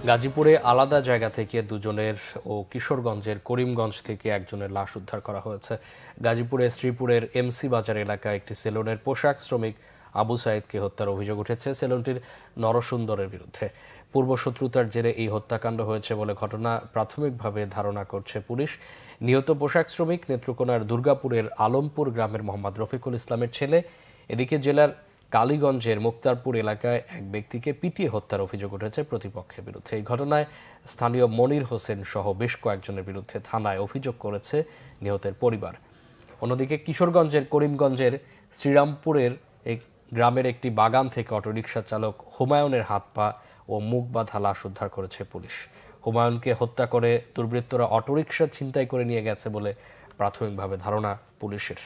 গাজীপুরে আলাদা জায়গা থেকে দুজনের ও কিশোরগঞ্জের করিমগঞ্জ থেকে একজনের লাশ উদ্ধার করা হয়েছে। গাজীপুরে শ্রীপুরের এমসি বাজার এলাকায় একটি সেলুনের পোশাক শ্রমিক আবু সাইদকে হত্যার অভিযোগ উঠেছে সেলুনটির নরসুন্দরের বিরুদ্ধে। পূর্বশত্রুতার জেরে এই হত্যাকাণ্ড হয়েছে বলে ঘটনা প্রাথমিকভাবে ধারণা করছে পুলিশ। নিহত পোশাক শ্রমিক নেত্রকোনার দুর্গাপুরের আলমপুর গ্রামের মোহাম্মদ রফিকুল ইসলামের ছেলে। এদিকে জেলার কালীগঞ্জের মুক্তারপুর এলাকায় এক ব্যক্তিকে পিটিয়ে হত্যার অভিযোগ উঠেছে প্রতিপক্ষের বিরুদ্ধে। এই ঘটনায় স্থানীয় মনির হোসেন সহ বেশ কয়েকজনের বিরুদ্ধে থানায় অভিযোগ করেছে নিহতের পরিবার। অন্যদিকে কিশোরগঞ্জের করিমগঞ্জের শ্রীরামপুরের গ্রামের একটি বাগান থেকে অটোরিকশা চালক হুমায়ুনের হাত পা ও মুখ বাঁধা লাশ উদ্ধার করেছে পুলিশ। হুমায়ুনকে হত্যা করে দুর্বৃত্তরা অটোরিকশা ছিনতাই করে নিয়ে গেছে বলে প্রাথমিকভাবে ধারণা পুলিশের।